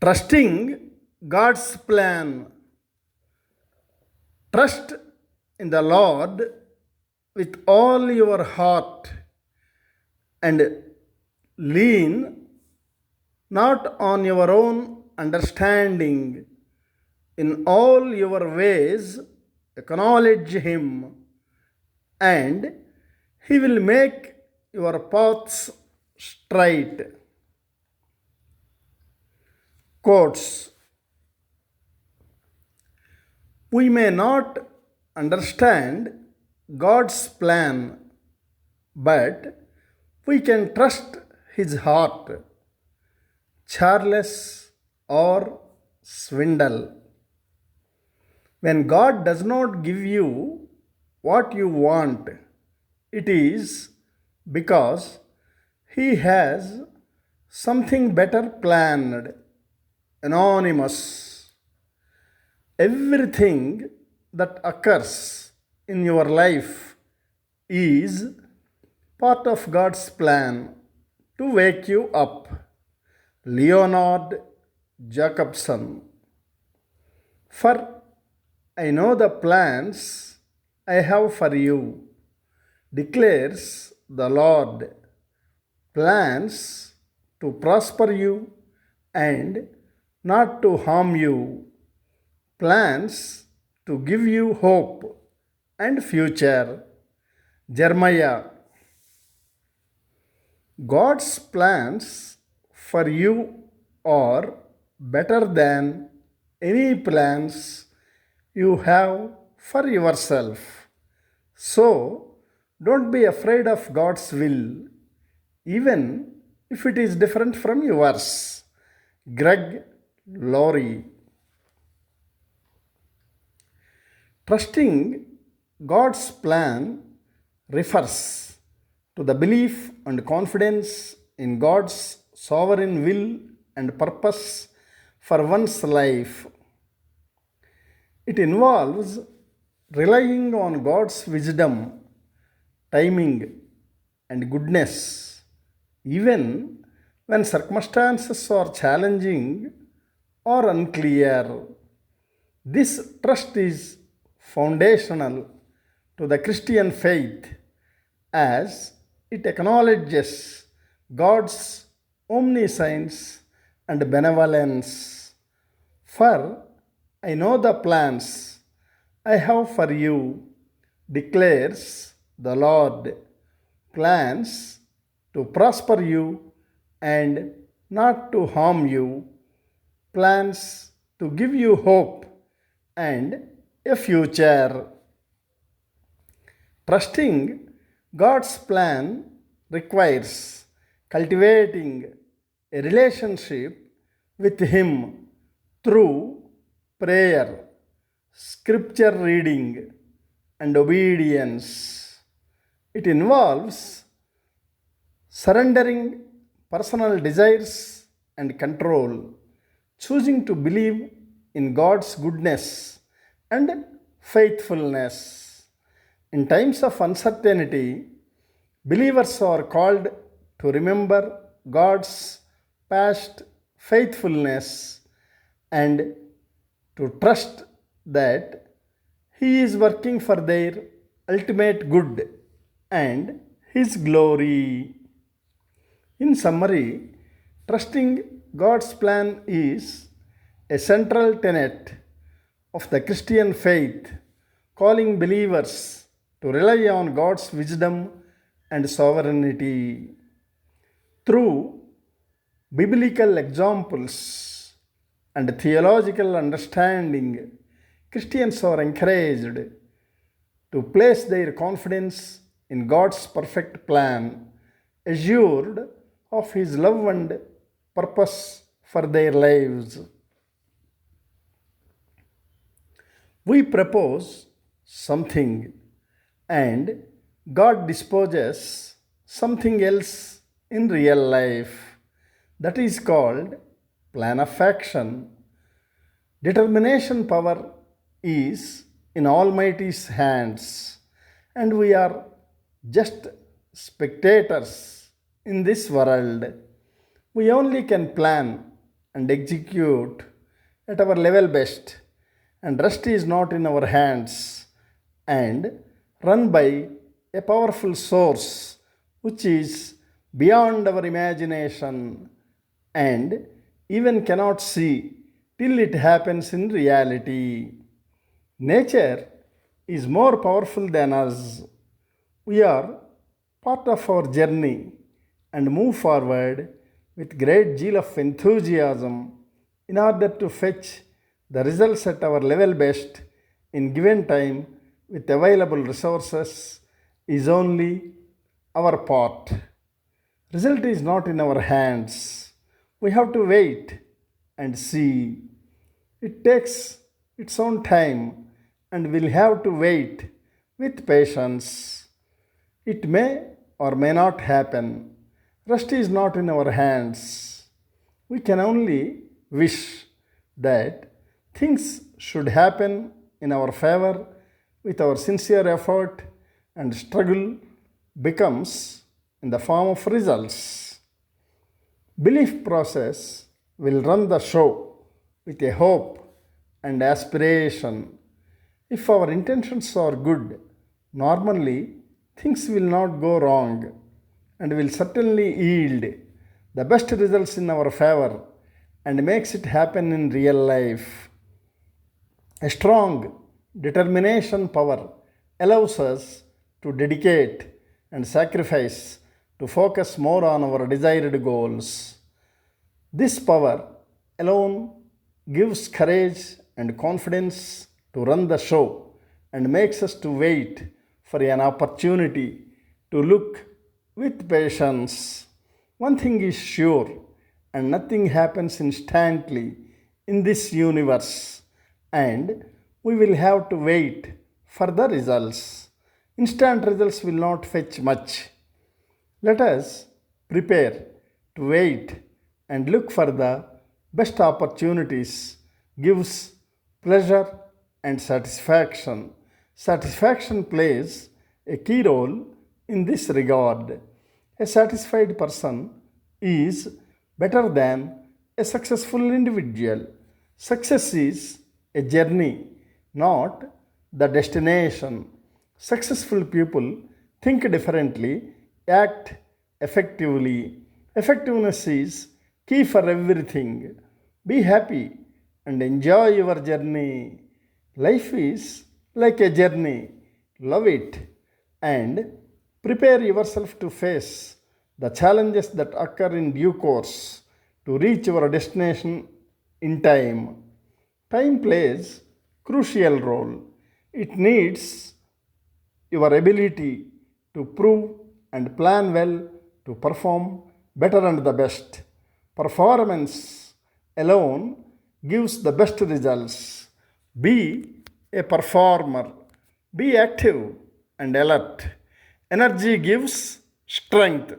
Trusting God's plan. Trust in the Lord with all your heart and lean not on your own understanding. In all your ways, acknowledge Him, and He will make your paths straight. Quotes. We may not understand God's plan, but we can trust His heart. Charles or Swindoll. When God does not give you what you want, it is because He has something better planned. Anonymous. Everything that occurs in your life is part of God's plan to wake you up. Leonard Jacobson. For I know the plans I have for you, declares the Lord. Plans to prosper you and not to harm you. Plans to give you hope and future. Jeremiah. God's plans for you are better than any plans you have for yourself. So, don't be afraid of God's will, even if it is different from yours. Laurie. Trusting God's plan refers to the belief and confidence in God's sovereign will and purpose for one's life. It involves relying on God's wisdom, timing, and goodness, even when circumstances are challenging or unclear. This trust is foundational to the Christian faith as it acknowledges God's omniscience and benevolence. For I know the plans I have for you, declares the Lord. Plans to prosper you and not to harm you. Plans to give you hope and a future. Trusting God's plan requires cultivating a relationship with Him through prayer, scripture reading, and obedience. It involves surrendering personal desires and control, choosing to believe in God's goodness and faithfulness. In times of uncertainty, believers are called to remember God's past faithfulness and to trust that He is working for their ultimate good and His glory. In summary, trusting God's plan is a central tenet of the Christian faith, calling believers to rely on God's wisdom and sovereignty. Through biblical examples and theological understanding, Christians are encouraged to place their confidence in God's perfect plan, assured of His love and purpose for their lives. We propose something and God disposes something else in real life. That is called plan of action. Determination power is in Almighty's hands, and we are just spectators in this world. We only can plan and execute at our level best. And rest is not in our hands and run by a powerful source which is beyond our imagination and even cannot see till it happens in reality. Nature is more powerful than us. We are part of our journey and move forward with great deal of enthusiasm in order to fetch the results at our level best in given time with available resources is only our part. Result is not in our hands. We have to wait and see. It takes its own time and we'll have to wait with patience. It may or may not happen. Rest is not in our hands. We can only wish that things should happen in our favor with our sincere effort and struggle becomes in the form of results. Belief process will run the show with a hope and aspiration. If our intentions are good, normally things will not go wrong and will certainly yield the best results in our favor and makes it happen in real life. A strong determination power allows us to dedicate and sacrifice to focus more on our desired goals. This power alone gives courage and confidence to run the show and makes us to wait for an opportunity to look with patience. One thing is sure, and nothing happens instantly in this universe, and we will have to wait for the results. Instant results will not fetch much. Let us prepare to wait and look for the best opportunities gives pleasure and satisfaction. Satisfaction plays a key role in this regard. A satisfied person is better than a successful individual. Success is a journey, not the destination. Successful people think differently, act effectively. Effectiveness is key for everything. Be happy and enjoy your journey. Life is like a journey. Love it and prepare yourself to face the challenges that occur in due course to reach your destination in time. Time plays crucial role. It needs your ability to prove and plan well to perform better and the best. Performance alone gives the best results. Be a performer. Be active and alert. Energy gives strength.